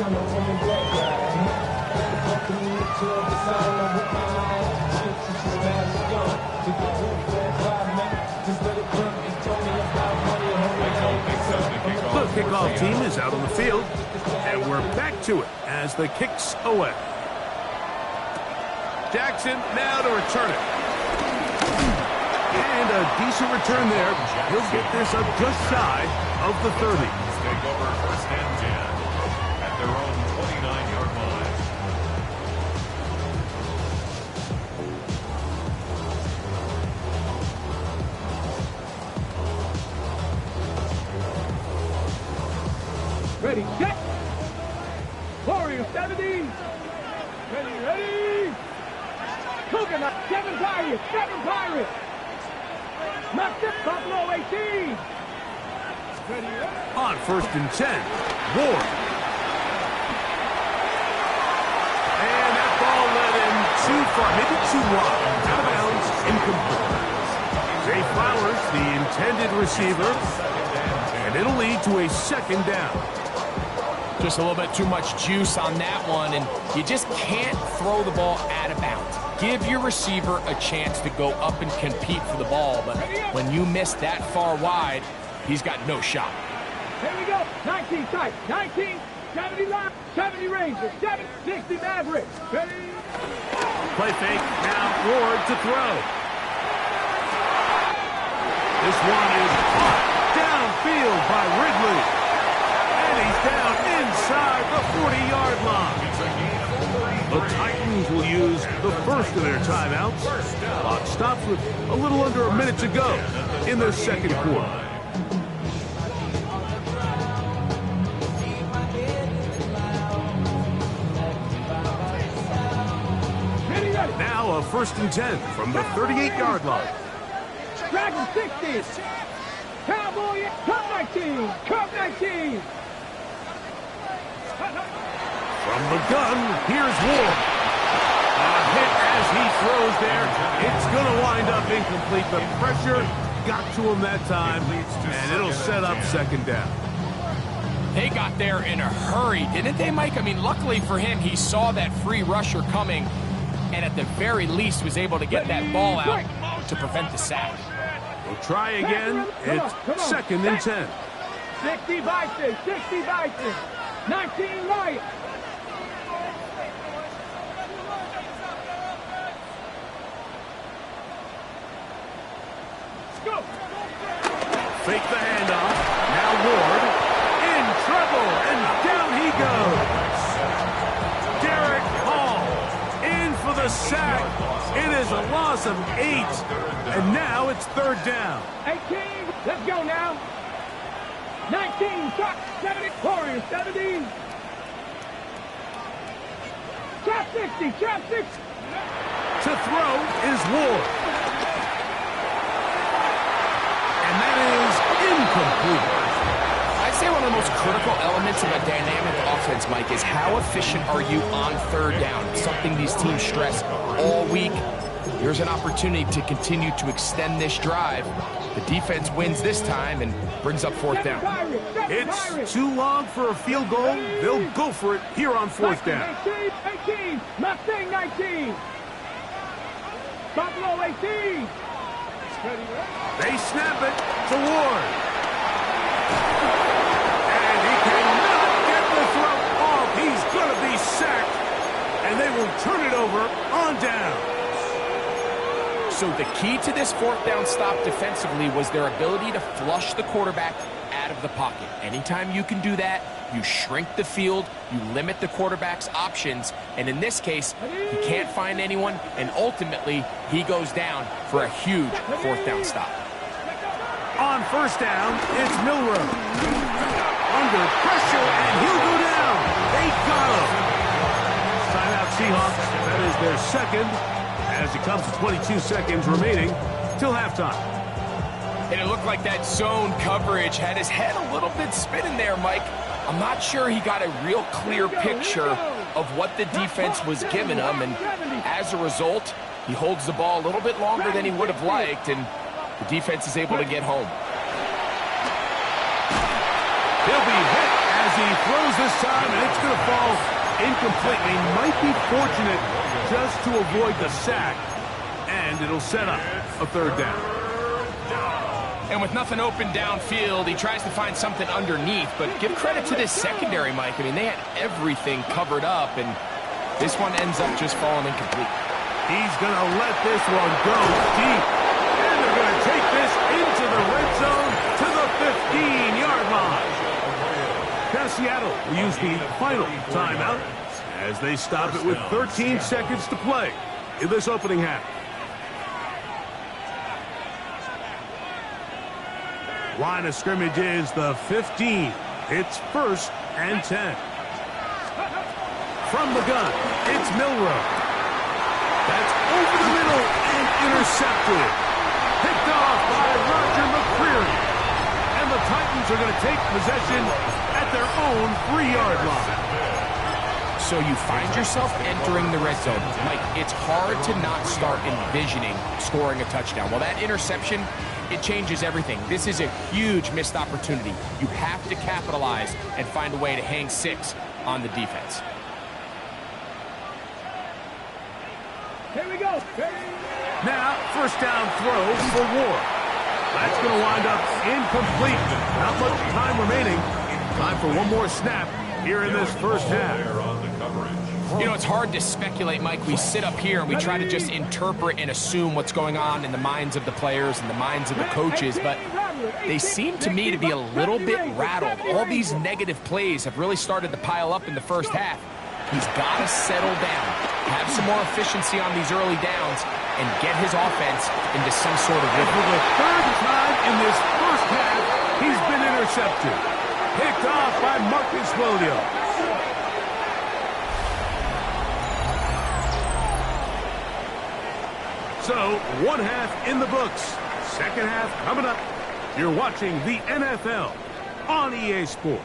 The kickoff team is out on the field, and we're back to it as the kick's away. Jackson now to return it. And a decent return there. He'll get this up just shy of the 30. Take over first and 10 at their own 29-yard line. Ready, set. Warrior 70. Ready. Coconut, 7 Pirates. Master Buffalo 18. On first and 10, Ward. And that ball led him too far, maybe too wide. Out of bounds, incomplete. Zay Flowers, the intended receiver, and it'll lead to a second down. Just a little bit too much juice on that one, and you just can't throw the ball out of bounds. Give your receiver a chance to go up and compete for the ball, but when you miss that far wide, he's got no shot. Here we go. 19 tight. 19, 70 line, 70 Rangers, 60 Mavericks. Ready? Play fake. Now Ward to throw. This one is caught downfield by Ridley. And he's down inside the 40-yard line. The Titans will use the first of their timeouts. Clock stops with a little under a minute to go in the second quarter. Now a first and 10 from the 38-yard line. Dragon 60. Cowboy, Cub 19. From the gun, here's Ward. A hit as he throws there. It's going to wind up incomplete. The pressure got to him that time, and it'll set up second down. They got there in a hurry, didn't they, Mike? I mean, luckily for him, he saw that free rusher coming, and at the very least was able to get that ball out to prevent the sack. We'll try again. It's second and 10. 60 Bison, 19 Lions. Go. Fake the handoff. Now Ward in trouble, and down he goes. Derek Hall in for the sack. It is a loss of 8, and now it's third down. 18, let's go now. 19, 70, Warriors 70. Trap 60. To throw is Ward. And that is incomplete. I'd say one of the most critical elements of a dynamic offense, Mike, is how efficient are you on third down? It's something these teams stress all week. Here's an opportunity to continue to extend this drive. The defense wins this time and brings up fourth down. It's too long for a field goal. They'll go for it here on fourth down. 18, Mustang 19. Buffalo 18. They snap it to Ward. And he cannot get the throw off. He's going to be sacked. And they will turn it over on down. So the key to this fourth down stop defensively was their ability to flush the quarterback out of the pocket. Anytime you can do that, you shrink the field, you limit the quarterback's options, and in this case, he can't find anyone, and ultimately, he goes down for a huge fourth down stop. On first down, it's Milroe. Under pressure, and he'll go down. They got him. Timeout Seahawks. That is their second, as it comes to 22 seconds remaining till halftime. And it looked like that zone coverage had his head a little bit spinning there, Mike. I'm not sure he got a real clear picture of what the defense was giving him, and as a result, he holds the ball a little bit longer than he would have liked, and the defense is able to get home. He'll be hit as he throws this time, and it's going to fall incomplete. They might be fortunate just to avoid the sack, and it'll set up a third down. And with nothing open downfield, he tries to find something underneath. But give credit to this secondary, Mike. I mean, they had everything covered up, and this one ends up just falling incomplete. He's going to let this one go deep. And they're going to take this into the red zone to the 15-yard line. Now Seattle will use the final timeout as they stop it with 13 seconds to play in this opening half. Line of scrimmage is the 15. It's 1st and 10. From the gun, it's Milroe. That's over the middle and intercepted. Picked off by Roger McCreary. And the Titans are going to take possession at their own 3-yard line. So you find yourself entering the red zone. Mike, it's hard to not start envisioning scoring a touchdown. Well, that interception, it changes everything. This is a huge missed opportunity. You have to capitalize and find a way to hang 6 on the defense. Here we go. Now, first down throw for Ward. That's going to wind up incomplete. Not much time remaining. Time for one more snap here in this first half. You know, it's hard to speculate, Mike. We sit up here and we try to just interpret and assume what's going on in the minds of the players and the minds of the coaches, but they seem to me to be a little bit rattled. All these negative plays have really started to pile up in the first half. He's got to settle down, have some more efficiency on these early downs, and get his offense into some sort of rhythm. For the third time in this first half, he's been intercepted. Picked off by Marcus Williams. So, one half in the books. Second half coming up. You're watching the NFL on EA Sports.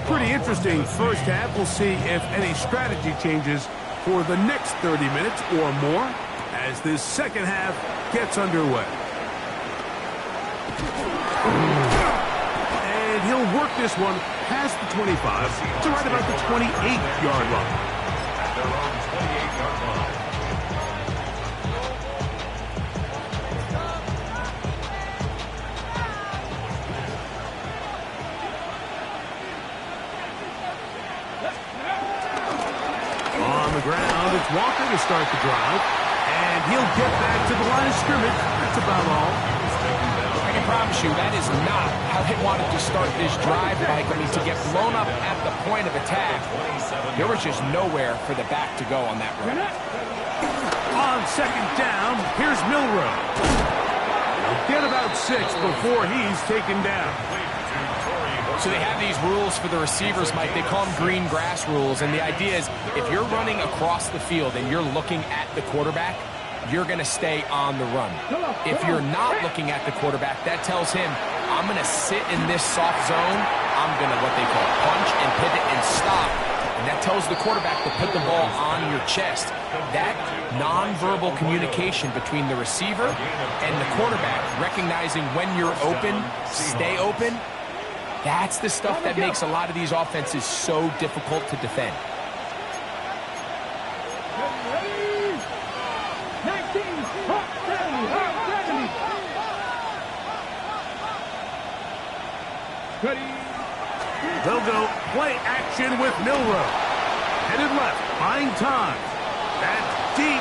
Pretty interesting first half. We'll see if any strategy changes for the next 30 minutes or more as this second half gets underway. And he'll work this one past the 25 to right about the 28-yard line. At their own 28-yard line. Ground, it's Walker to start the drive, and he'll get back to the line of scrimmage. That's about all. I can promise you that is not how they wanted to start this drive, Mike. I mean, to get blown up at the point of attack, there was just nowhere for the back to go on that run. On second down, here's Milroe. He'll get about 6 before he's taken down. So they have these rules for the receivers, Mike. They call them green grass rules. And the idea is if you're running across the field and you're looking at the quarterback, you're going to stay on the run. If you're not looking at the quarterback, that tells him, I'm going to sit in this soft zone. I'm going to, what they call, punch and pivot and stop. And that tells the quarterback to put the ball on your chest. That nonverbal communication between the receiver and the quarterback, recognizing when you're open, stay open, that's the stuff that makes a lot of these offenses so difficult to defend. 19, 70. They'll go play action with Milroe. Headed left, buying time. That's deep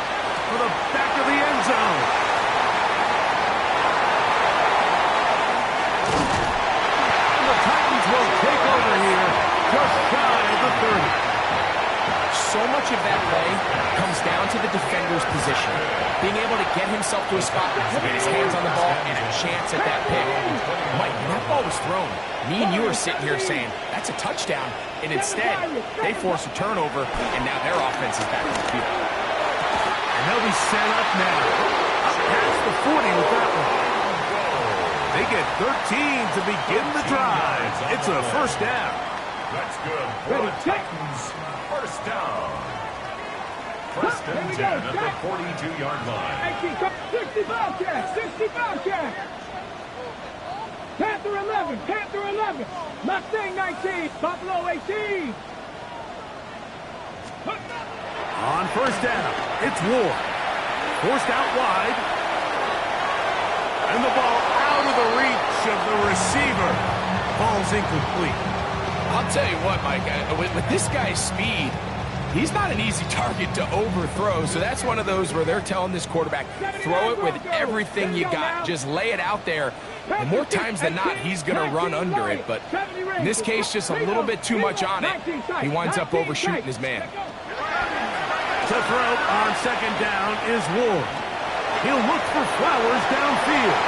for the back of the end zone. Will take over here just shy of the 30. So much of that play comes down to the defender's position. Being able to get himself to a spot, get his hands on the ball, and a chance at that pick. Mike, when that ball was thrown, me and you are sitting here saying, that's a touchdown. And instead, they force a turnover, and now their offense is back on the field. And they'll be set up now. Up past the 40 with that one. They They get 13 to begin the drive. It's a first down. That's good for the Titans. First down. First and 10 at the 42-yard line. 60 Bobcats, 60 Bobcats. Panther 11, Panther 11. Mustang 19, Buffalo 18. On first down, it's Ward. Forced out wide. And the ball out of the reach of the receiver. Ball's incomplete. I'll tell you what, Mike, with this guy's speed, he's not an easy target to overthrow. So that's one of those where they're telling this quarterback, throw it with everything you got. Just lay it out there. And more times than not, he's going to run under it. But in this case, just a little bit too much on it. He winds up overshooting his man. To throw on second down is Ward. He'll look for Flowers downfield.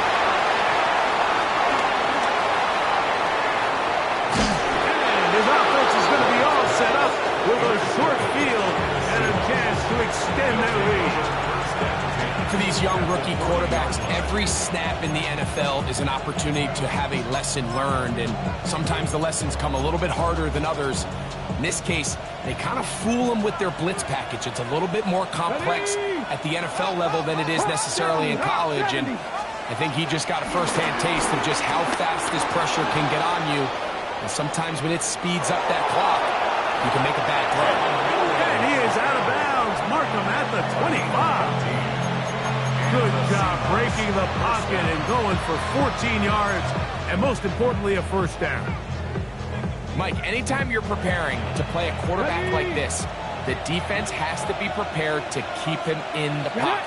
And his offense is going to be all set up with a short field and a chance to extend their lead. For these young rookie quarterbacks, every snap in the NFL is an opportunity to have a lesson learned, and sometimes the lessons come a little bit harder than others. In this case, they kind of fool them with their blitz package. It's a little bit more complex at the NFL level than it is necessarily in college, and I think he just got a first-hand taste of just how fast this pressure can get on you, and sometimes when it speeds up that clock, you can make a bad throw. And he is out of bounds. Mark him at the 25. Good job breaking the pocket and going for 14 yards, and most importantly, a first down. Mike, anytime you're preparing to play a quarterback like this, the defense has to be prepared to keep him in the pocket.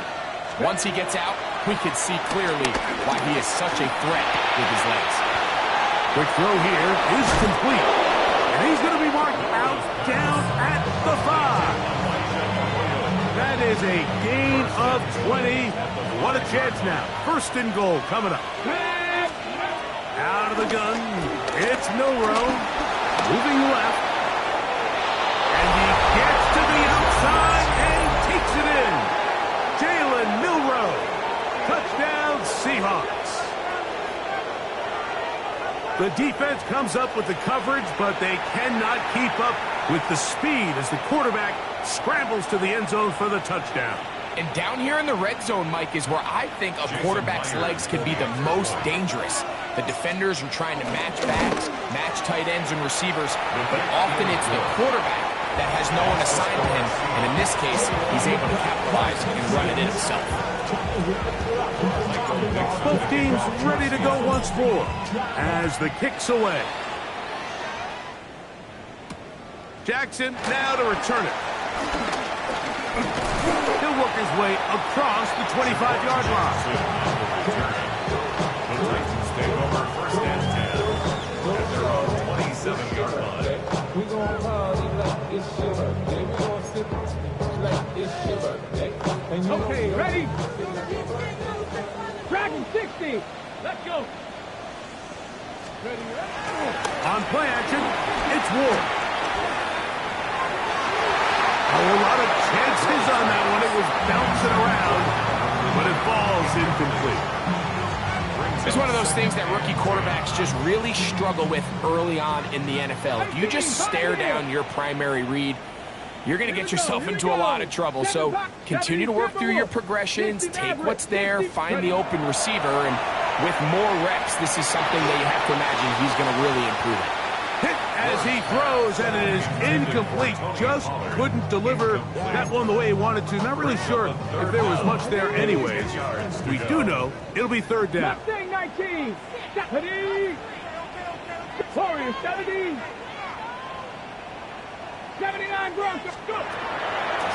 Once he gets out, we can see clearly why he is such a threat with his legs. Quick throw here is complete, and he's going to be marked out down at the 5. That is a gain of 20. What a chance now. First and goal coming up. Out of the gun. It's Milroe. Moving left. And he gets to the outside and takes it in. Jalen Milroe. Touchdown Seahawks. The defense comes up with the coverage, but they cannot keep up with the speed as the quarterback scrambles to the end zone for the touchdown. And down here in the red zone, Mike, is where I think a quarterback's legs can be the most dangerous. The defenders are trying to match backs, match tight ends and receivers, but often it's the quarterback that has no one assigned to him, and in this case, he's able to capitalize and run it in himself. Both teams ready to go once more as the kick's away. Jackson now to return it. He'll work his way across the 25-yard line. The Titans take over first and 10 at their own 27-yard line. We're going to party like it's your birthday. We're going to sip like it's your birthday. Okay, ready? Dragon 60. Let's go. Ready? On play action, it's Ward. A lot of chances on that one. It was bouncing around, but it falls incomplete. It's one of those things that rookie quarterbacks just really struggle with early on in the NFL. If you just stare down your primary read, you're going to get yourself into a lot of trouble. So continue to work through your progressions, take what's there, find the open receiver, and with more reps, this is something that you have to imagine he's going to really improve at. Hit as he throws, and it is incomplete. Just couldn't deliver that one the way he wanted to. Not really sure if there was much there anyways. We do know it'll be third down. Mustang 19. 70. Warriors 70. 79 Broncos. Go.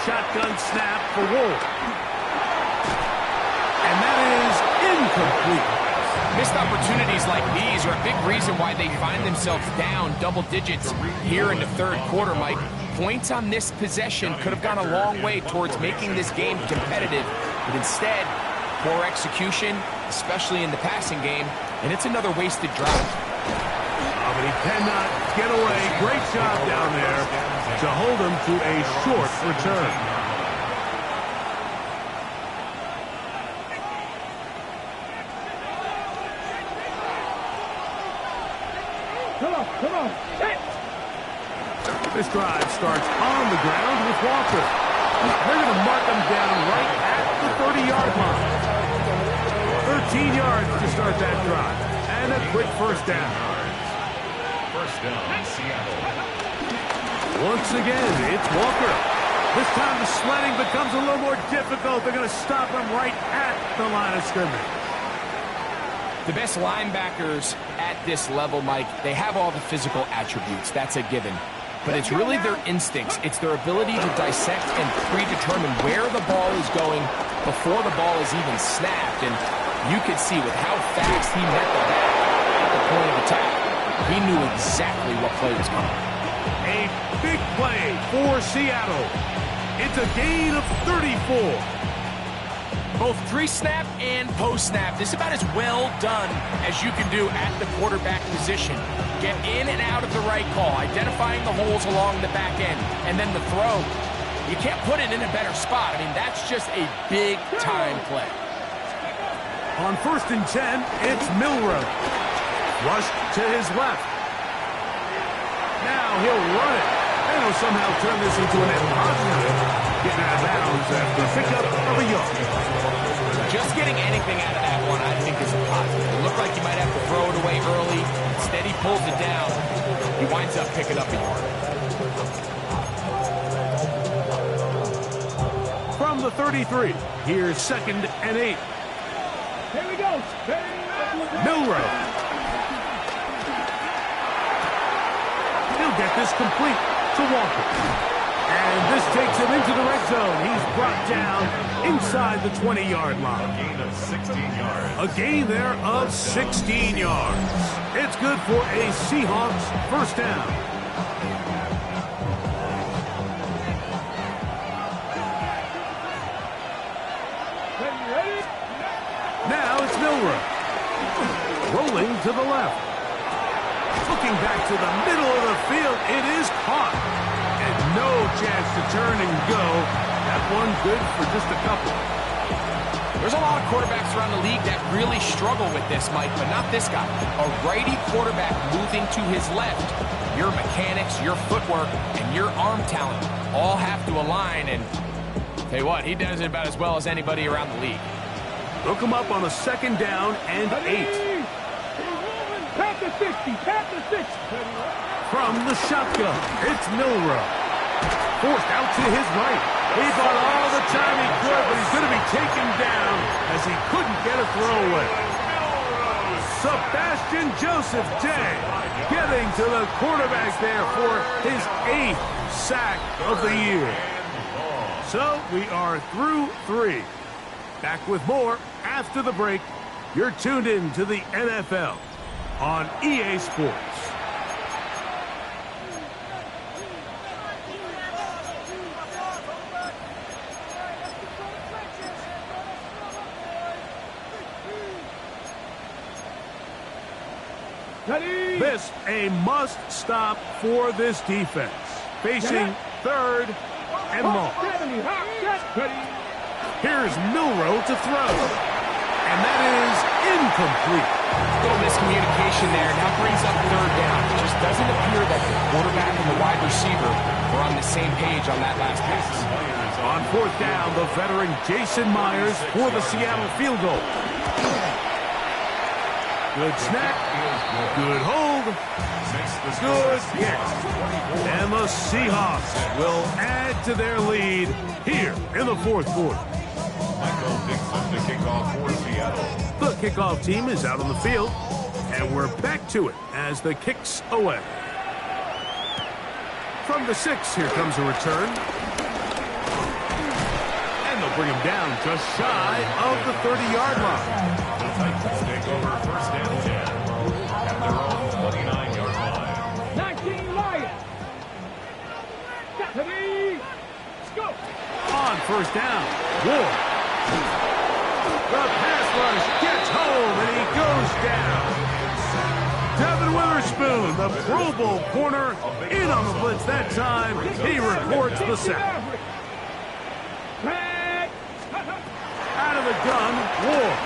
Shotgun snap for Ward. And that is incomplete. Missed opportunities like these are a big reason why they find themselves down double digits here in the third quarter, Mike. Points on this possession could have gone a long way towards making this game competitive, but instead, poor execution, especially in the passing game, and it's another wasted drive. Oh, but he cannot get away. Great job down there to hold him to a short return. Come on. Hit. This drive starts on the ground with Walker. They're going to mark him down right at the 30-yard line. 13 yards to start that drive. And a quick first down. First down, Seattle. Once again, it's Walker. This time the sledding becomes a little more difficult. They're going to stop him right at the line of scrimmage. The best linebackers at this level, Mike, they have all the physical attributes. That's a given. But it's really their instincts. It's their ability to dissect and predetermine where the ball is going before the ball is even snapped. And you could see with how fast he met the back at the point of attack, he knew exactly what play was coming. A big play for Seattle. It's a gain of 34. Both pre-snap and post-snap, this is about as well done as you can do at the quarterback position. Get in and out of the right call, identifying the holes along the back end, and then the throw. You can't put it in a better spot. I mean, that's just a big-time play. On 1st and 10, it's Milroe. Rush to his left. Now he'll run it. And he'll somehow turn this into an net positive. Getting out of bounds after a pickup of a yard. Just getting anything out of that one, I think, is a positive. It looked like he might have to throw it away early. Instead, he pulls it down. He winds up picking up a yard. From the 33, here's 2nd and 8. Here we go. Milroe. He'll get this complete to Walker. And this takes him into the red zone. He's brought down inside the 20-yard line. A gain of 16 yards. A gain there of 16 yards. It's good for a Seahawks first down. Ready? Now it's Milroe. Rolling to the left. Looking back to the middle of the field. It is caught. And no chance to turn and go. That one good for just a couple. There's a lot of quarterbacks around the league that really struggle with this, Mike, but not this guy. A righty quarterback moving to his left. Your mechanics, your footwork, and your arm talent all have to align. And tell you what, he does it about as well as anybody around the league. Look him up on a 2nd down and 8. Tap the 60. Tap the 60. From the shotgun, it's Milroe. Forced out to his right. He bought all the time he could, but he's going to be taken down as he couldn't get a throwaway. Sebastian Joseph Day getting to the quarterback there for his 8th sack of the year. So we are through 3. Back with more after the break. You're tuned in to the NFL on EA Sports. Ready? This a must-stop for this defense. Facing 3rd and long. Ready? Here's Milroe to throw. And that is incomplete. Little miscommunication there. Now brings up 3rd down. It just doesn't appear that the quarterback and the wide receiver were on the same page on that last pass. On 4th down, the veteran Jason Myers for the Seattle field goal. Good snap. Good hold. Good hit. And the Seahawks will add to their lead here in the 4th quarter. Michael Dixon, the kickoff for Seattle. The kickoff team is out on the field, and we're back to it as the kick's away. From the 6, here comes a return. And they'll bring him down just shy of the 30-yard line. The Titans take over 1st and 10 at their own 29-yard line. 19 Lions. Ready? Let's go. On 1st down, Ward. The pass rush gets home, and he goes down. Devin Witherspoon, the Pro Bowl corner, in on the blitz that time. He records the sack. Out of the gun, Ward.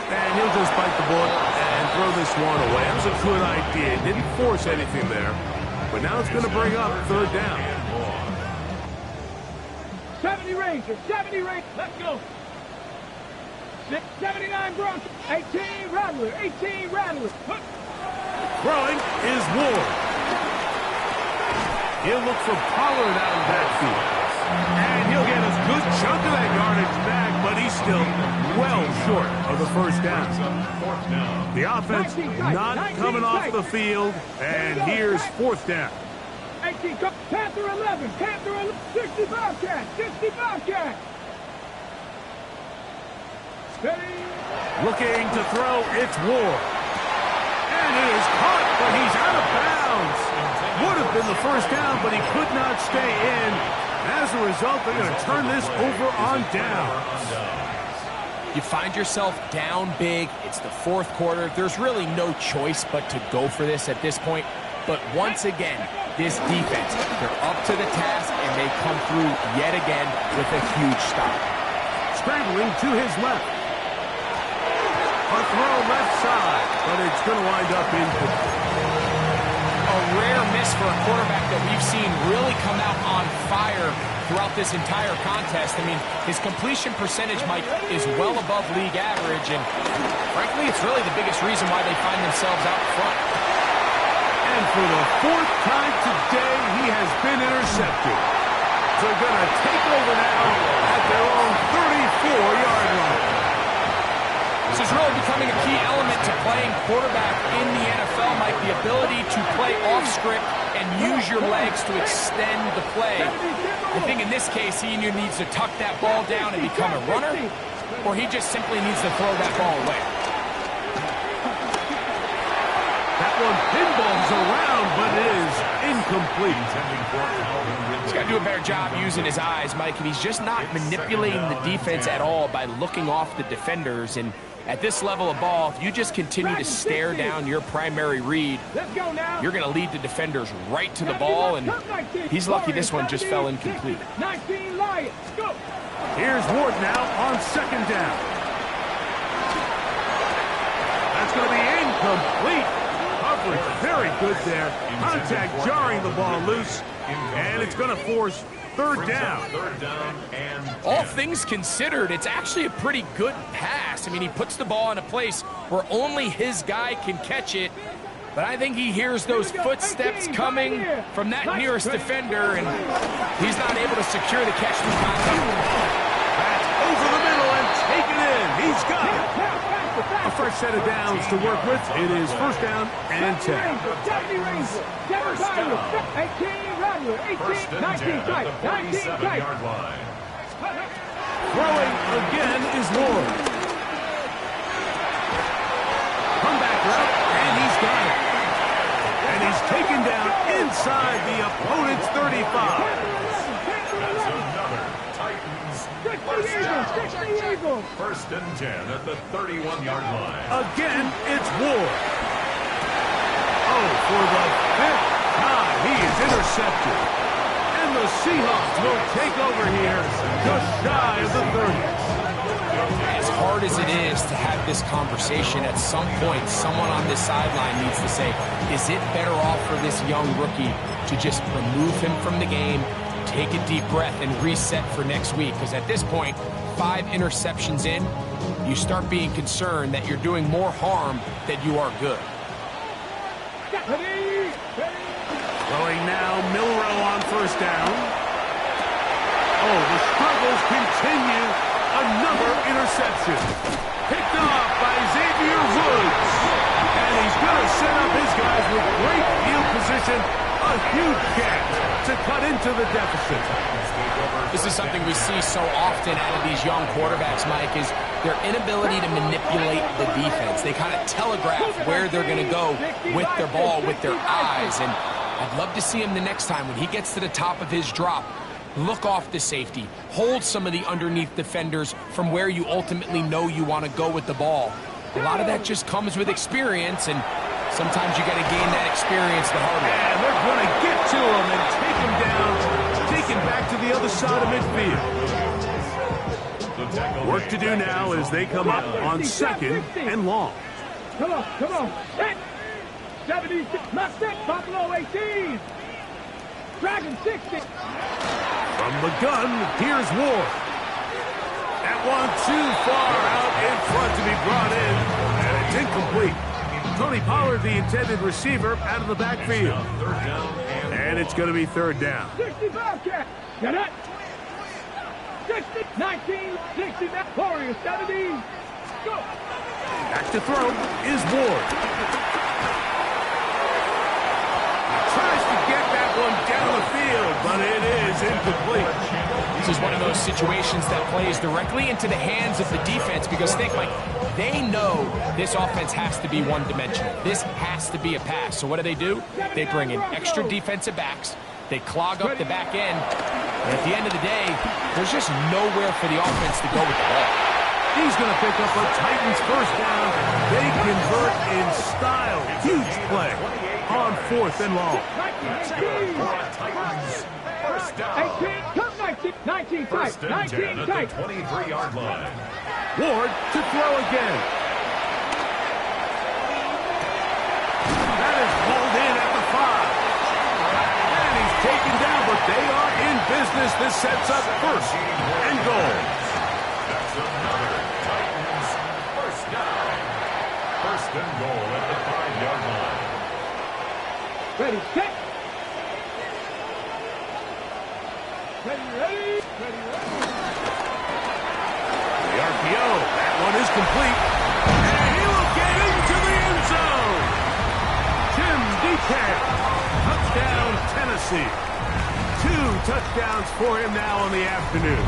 And he'll He'll just bite the bullet and throw this one away. That was a good idea. Didn't force anything there. But now it's going to bring up third down. 70 Rangers, 70 Rangers. Let's go. 79 Broncos, 18 Rattler, 18 Rattler. Throwing is Ward. He'll look for Pollard out of that field. And he'll get a good chunk of that yardage back, but he's still well short of the first down. The offense not coming off the field, and here's fourth down. 18, Panther 11, Panther 11, 65 cat, 65 cat. Steady. Looking to throw, it's Ward. And it is caught, but he's out of bounds. Would have been the first down, but he could not stay in. As a result, they're going to turn this over on downs. You find yourself down big. It's the fourth quarter. There's really no choice but to go for this at this point. But once again, this defense, they're up to the task, and they come through yet again with a huge stop. Scrambling to his left. A throw left side, but it's going to wind up incomplete. A rare miss for a quarterback that we've seen really come out on fire throughout this entire contest. I mean, his completion percentage, Mike, is well above league average, and frankly, it's really the biggest reason why they find themselves out front. And for the fourth time today, he has been intercepted. They're going to take over now at their own 34-yard line. This is really becoming a key element to playing quarterback in the NFL, Mike, the ability to play off script and use your legs to extend the play. I think in this case, he either needs to tuck that ball down and become a runner, or he just simply needs to throw that ball away. That one pinballs around, but it is incomplete. He's got to do a better job using his eyes, Mike, and he's just not manipulating the defense at all by looking off the defenders. And at this level of ball, if you just continue to stare down your primary read, you're going to lead the defenders right to the ball, and he's lucky this one just fell incomplete. 19 Lions, go! Here's Ward now on second down. That's going to be incomplete. Coverage very good there. Contact jarring the ball loose, and it's going to force third down. All things considered, it's actually a pretty good pass. I mean, he puts the ball in a place where only his guy can catch it. But I think he hears those footsteps coming from that nearest defender, and he's not able to secure the catch through contact. That's over the middle and taken in. He's got it. A fresh set of downs to work with. It is first down and 10. 70 Rangers, 7 Tigers, 18 Rattler, 18, 19 tight, 19 tight. Throwing again is Ward. Comeback route, and he's got it. And he's taken down inside the opponent's 35. First and 10 at the 31-yard line. Again, it's Ward. Oh, for the fifth time, he is intercepted. And the Seahawks will take over here just shy of the 30. As hard as it is to have this conversation, at some point, someone on this sideline needs to say, is it better off for this young rookie to just remove him from the game, take a deep breath, and reset for next week? Because at this point, 5 interceptions in, you start being concerned that you're doing more harm than you are good. Throwing now, Milrow on first down. Oh, the struggles continue. Another interception. Picked off by Xavier Woods. And he's going to set up his guys with great field position. A huge catch to cut into the deficit. This is something we see so often out of these young quarterbacks, Mike, is their inability to manipulate the defense. They kind of telegraph where they're going to go with their ball, with their eyes. And I'd love to see him the next time when he gets to the top of his drop. Look off the safety. Hold some of the underneath defenders from where you ultimately know you want to go with the ball. A lot of that just comes with experience, and sometimes you got to gain that experience the hard way. And they're going to get to him and take him down, take him back to the other side of midfield. Work to do now as they come up on 2nd and long. Come on, come on. Set. 76. Left set. Buffalo 18. Dragon 60. From the gun, here's Ward. That one too far out in front to be brought in, and it's incomplete. Tony Pollard, the intended receiver, out of the backfield. And it's going to be 3rd down. 60 Bobcat. Get it. 60, 19, 60, Warriors 17. Go. Back to throw is Ward. Tries to get that one down the field, but it is incomplete. This is one of those situations that plays directly into the hands of the defense because think, Mike, they know this offense has to be one-dimensional. This has to be a pass. So what do? They bring in extra defensive backs. They clog up the back end. And at the end of the day, there's just nowhere for the offense to go with the ball. He's going to pick up a Titans 1st down. They convert in style. Huge play on 4th and long. 18, come 19, 19 tight, 19 tight. 23-yard line. Ward to throw again. That is pulled in at the 5. And he's taken down, but they are in business. This sets up 1st and goal. That's another Titans 1st down. 1st and goal at the 5-yard line. Ready, set. Ready. The RPO, that one is complete. And he will get into the end zone. Tim DeCamp, touchdown Tennessee. 2 touchdowns for him now on the afternoon.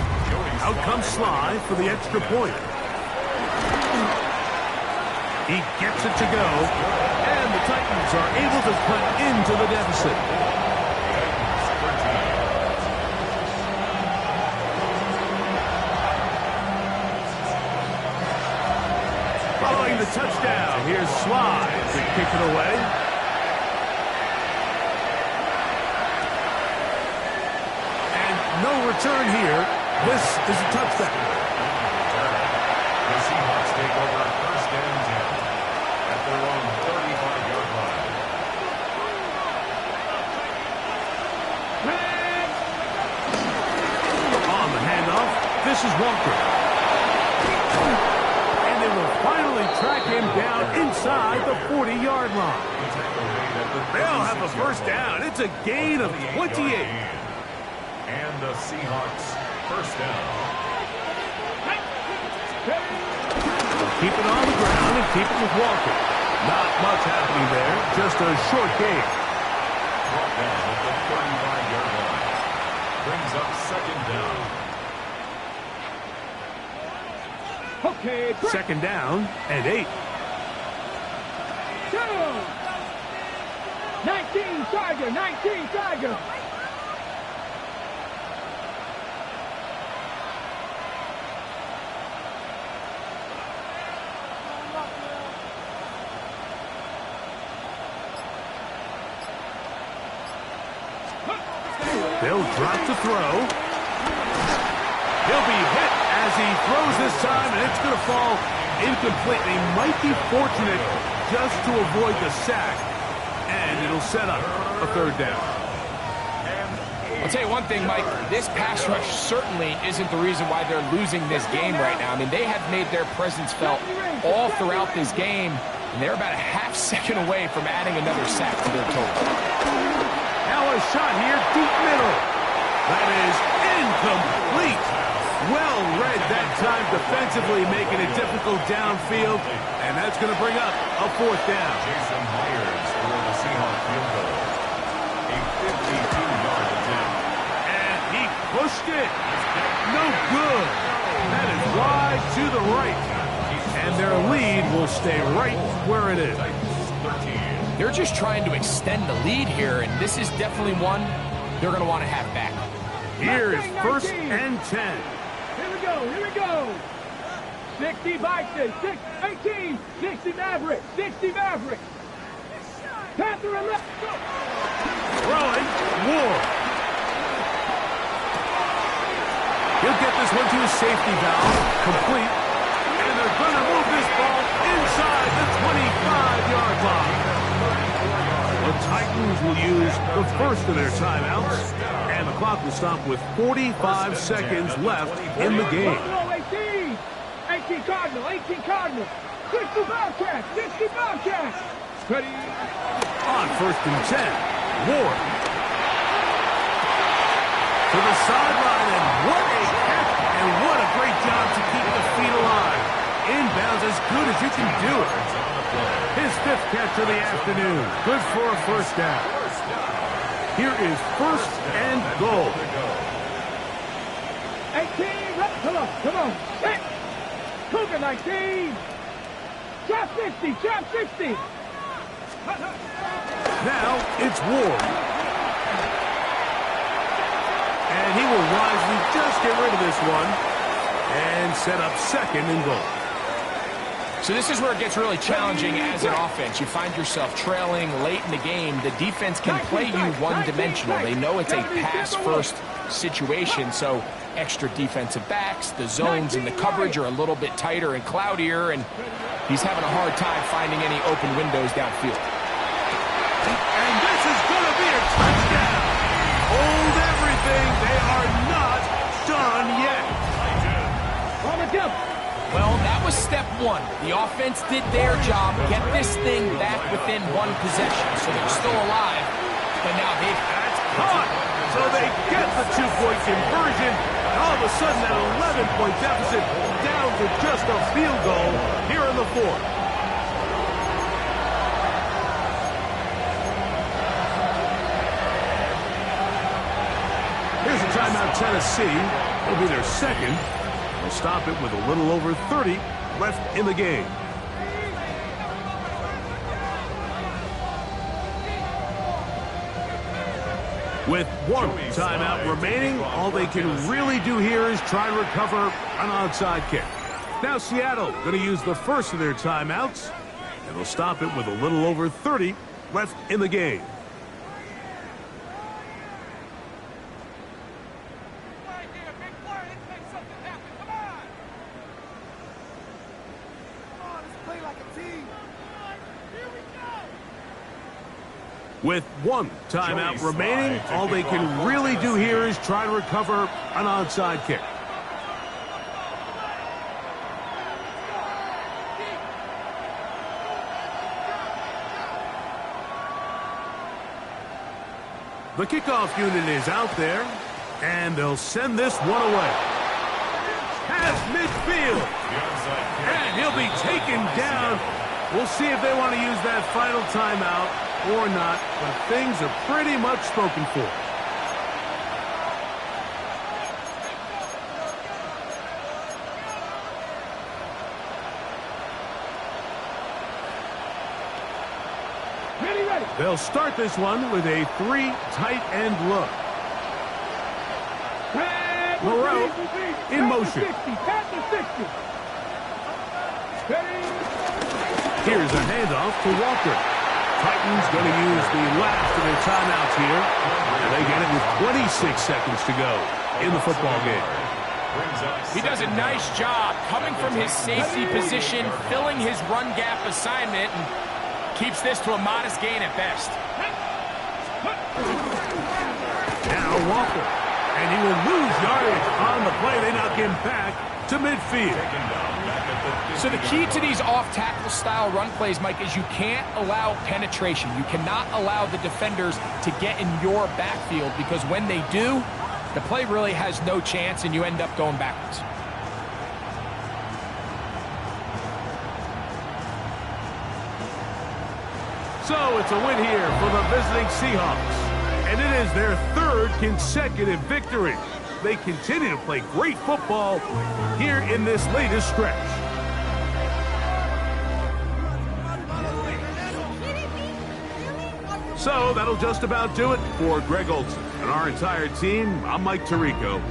Out comes Sly for the extra point. He gets it to go, and the Titans are able to cut into the deficit. Following the touchdown, here's Sly to kick it away. And no return here. This is a touchdown. The Seahawks take over 1st and 10 at their own 35-yard line. On the handoff, this is Walker. And they will finally track him down inside the 40-yard line. They'll have a 1st down. It's a gain of 28. And the Seahawks 1st down. Keep it on the ground and keep it with Walker. Not much happening there, just a short gain. Brought down at the 35-yard line. Brings up 2nd down. Okay, 2nd down and 8. 19 Tiger, 19 Tiger. They'll drop to throw. He'll be hit as he throws this time, and it's going to fall incomplete. They might be fortunate just to avoid the sack, and it'll set up a 3rd down. I'll tell you one thing, Mike, this pass rush certainly isn't the reason why they're losing this game right now. I mean, they have made their presence felt all throughout this game, and they're about a half second away from adding another sack to their total. Now a shot here, deep middle. That is incomplete. Well read that time defensively, making it difficult downfield, and that's going to bring up a 4th down. Jason Myers for the Seahawks field goal. A 52-yard attempt. And he pushed it. No good. That is wide to the right. And their lead will stay right where it is. They're just trying to extend the lead here, and this is definitely one they're going to want to have back. Here's 1st and 10. Here we go. 60 Vikings, 18, 60 Mavericks, 60 Mavericks. Panther and left. Go. Throwing, Ward. He'll get this this one to his safety valve, complete. And they're going to move this ball inside the 25-yard line. The Titans will use the first of their timeouts, and the clock will stop with 45 seconds left in the game. 18! 18 Cardinal, 18 Cardinal. 60 Bobcats, 60 Bobcats. Ready? On first and 10, Ward. To the sideline, and what a catch, and what a great job to keep the feet alive. Inbounds as good as you can do it. His fifth catch of the afternoon. Good for a first down. Here is first and goal. 18, come on, come on. Hit. Cougar 19. Trap 60, trap 60. Now it's Ward. And he will wisely just get rid of this one and set up second and goal. So this is where it gets really challenging as an offense. You find yourself trailing late in the game. The defense can play you one-dimensional. They know it's a pass-first situation, so extra defensive backs, the zones and the coverage are a little bit tighter and cloudier, and he's having a hard time finding any open windows downfield. And this is going to be a touchdown. Hold everything. They are not done yet. On the jump. Well, that was step one. The offense did their job, get this thing back within one possession, so they're still alive. But now That's caught. So they get the two-point conversion. And all of a sudden, that 11-point deficit down to just a field goal here in the fourth. Here's a timeout, Tennessee. It'll be their second. They'll stop it with a little over 30 left in the game. With one timeout remaining, all they can really do here is try and recover an onside kick. Now Seattle going to use the first of their timeouts, and they'll stop it with a little over 30 left in the game. With one timeout remaining, all they can really do here is try to recover an onside kick. The kickoff unit is out there, and they'll send this one away. Past midfield, and he'll be taken down. We'll see if they want to use that final timeout or not, but things are pretty much spoken for. Ready. They'll start this one with a three tight end look. Moreau in motion. Here's a handoff to Walker. Titans going to use the last of their timeouts here. They get it with 26 seconds to go in the football game. he does a nice job coming from his safety position, filling his run gap assignment, and keeps this to a modest gain at best. Now Walker, and he will lose yardage on the play. They knock him back to midfield. So the key to these off-tackle style run plays, Mike, is you can't allow penetration. You cannot allow the defenders to get in your backfield, because when they do, the play really has no chance and you end up going backwards. So it's a win here for the visiting Seahawks, and it is their third consecutive victory. They continue to play great football here in this latest stretch. So that'll just about do it for Greg Olsen and our entire team. I'm Mike Tirico.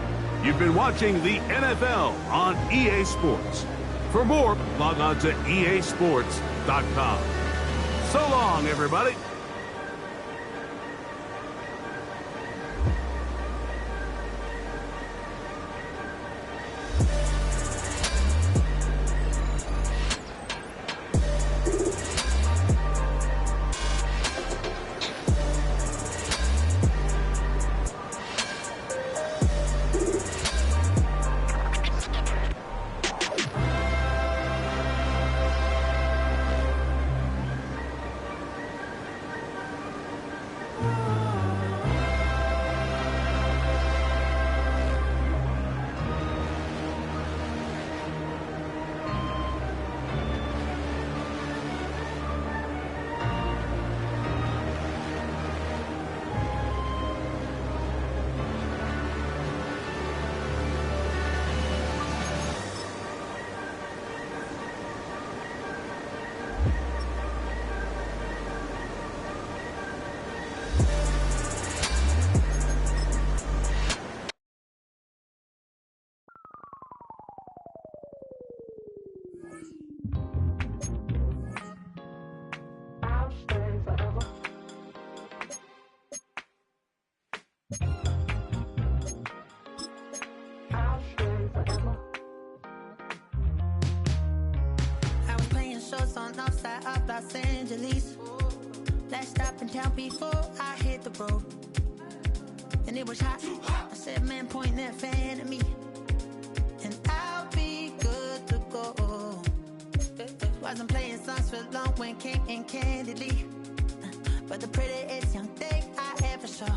You've been watching the NFL on EA Sports. For more, log on to easports.com. So long, everybody. north side of Los Angeles. Last stop in town before I hit the road. And it was hot. I said, man, point that fan at me. And I'll be good to go. Wasn't playing songs for long when came in candidly. But the prettiest young thing I ever saw.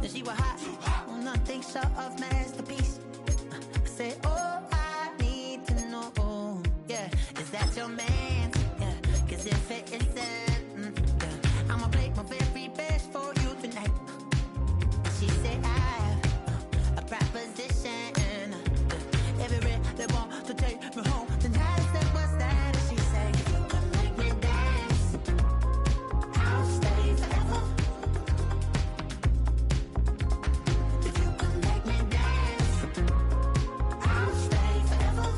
And she was hot. Well, nothing short of masterpiece. I said, oh, I need to know. Yeah, is that your man? Yeah, cause if it isn't, yeah, I'ma play my very best for you tonight. She said, I have a proposition. Every they want to take me home tonight. I said, what's that? And she said, you can make me dance. I'll stay forever. If you can make me dance, I'll stay forever.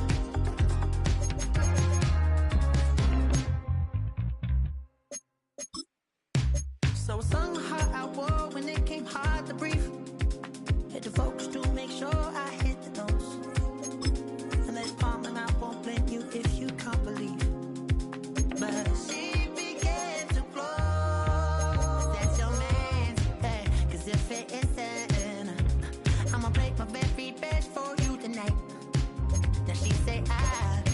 So I sung how I wore when it came hard to breathe. Hit the folks to make sure I hit the notes. And there's palm and I won't blame you if you can't believe. But she began to flow. That's your man, hey, cause if it isn't, I'ma play my very best for you tonight. Now she say I'm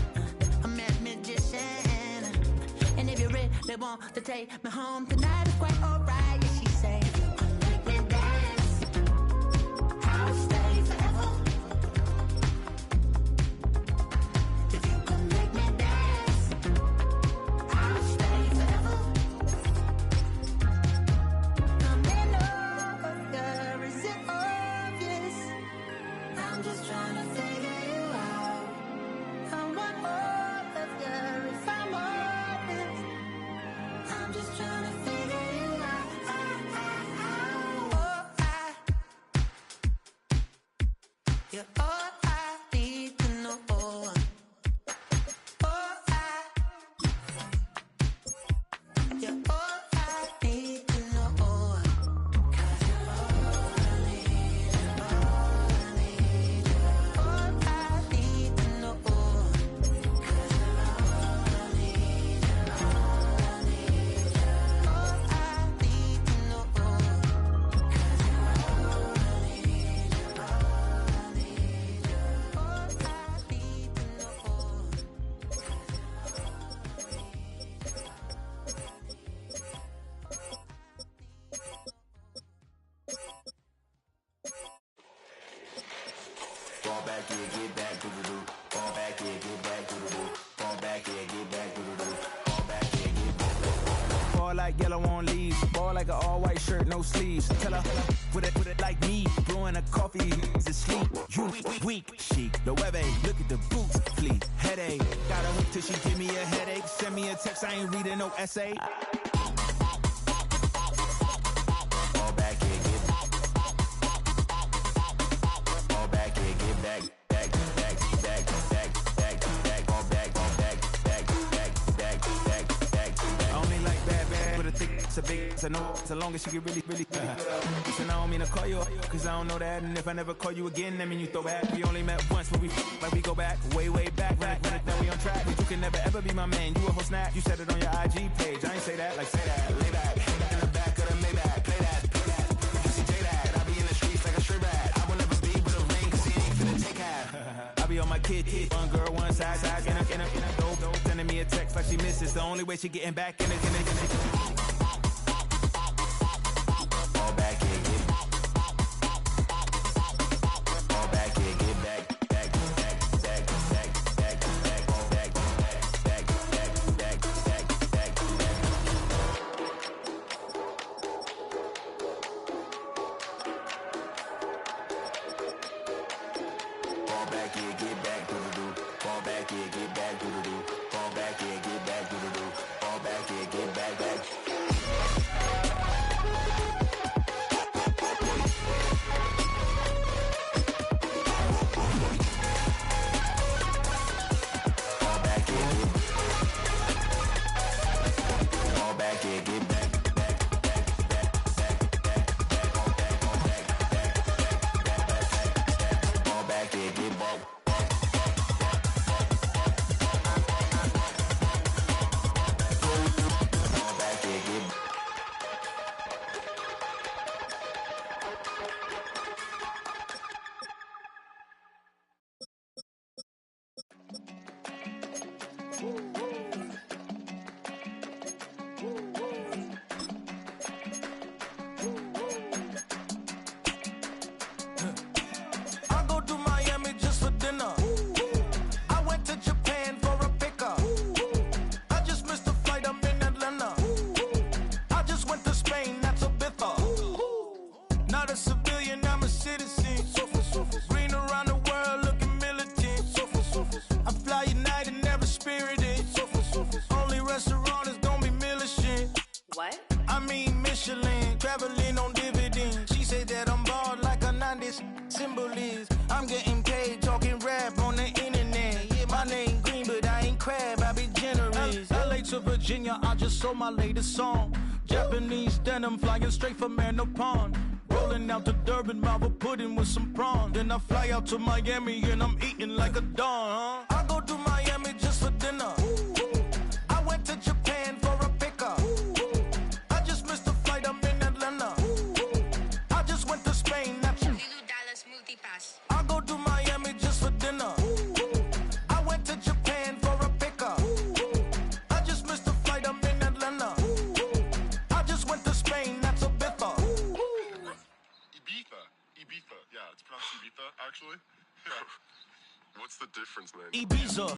a magician. And if you're really want to take me home tonight, it's quite alright. Yeah, she say, you can make me dance. I'll stay forever. If you can make me dance, I'll stay forever. I'm in love, girl, is it obvious? I'm just trying to figure you out. I want all of you if I'm honest. I'm just trying to figure you out. You're all I need to know. You're all I need to know. 'Cause you're all I need, you're all I need, you're all I need to know. 'Cause you're all I need, you're all I need, you're all I need to know. 'Cause you're all I need, you're all I need, you're all I need to know. Fall back, yeah, get back, do do do. Fall back, yeah, get back, do do do. Fall back, yeah, get back, do do do. Fall back, yeah, get back. Ball like yellow on leaves. Ball like an all-white shirt, no sleeves. Tell her, put it like me. Blowing a coffee, is asleep. You weak, chic. The webby, look at the boots, fleet. Headache, got a hook till she give me a headache. Send me a text, I ain't reading no essay. Fall back, yeah, get back. Fall back, yeah, get back. Back, back, back, back, back, back. Fall back, back, back, back, back, back, back, back. I only like bad, but a thick, it's a big, it's a no, as long as she get really. Listen, I don't mean to call you, cause I don't know that. And if I never call you again, that mean you throw back. We only met once, but we like we go back, way back. Run it, then we on track. But you can never ever be my man. You a whole snap, you said it on your IG page. I ain't say that, like say that, lay back. In the back of the Maybach, play that. You see J that, I be in the streets like a stray rat. I will never be with a ring, cause he ain't finna take half. I be on my kid, one girl, one side, in a dope, sending me a text like she misses. The only way she getting back in it. Fall back, yeah, get back. Fall back, yeah, get back. Back, back, back, back, back, back. Fall back, back, back, back, back, back, back. Fall back, yeah, get back, do-do-do. Fall back, yeah, get back, do-do-do. Fall back, yeah, get back, do-do-do. Fall back, yeah, get back, back. traveling on dividends. She said that I'm bald like a 90s symbol is. I'm getting paid talking rap on the internet. Yeah, my name Green, but I ain't crab, I be generous. LA to Virginia, I just sold my latest song. Japanese denim flying straight from Manopon. Rolling out to Durban, Marvel pudding with some prawns. Then I fly out to Miami and I'm eating like a don, huh? I go to Miami just for dinner. I went to Japan for a pickup. I just missed the flight, I'm in Atlanta. I just went to Spain, that's Lulu Dallas Multipass. I go to Miami just for dinner. I went to Japan for a pickup. I just missed the flight, I'm in Atlanta. I just went to Spain, that's a biffa. Ibiza. Yeah, it's pronounced Ibiza, actually. Yeah. What's the difference, man? Ibiza.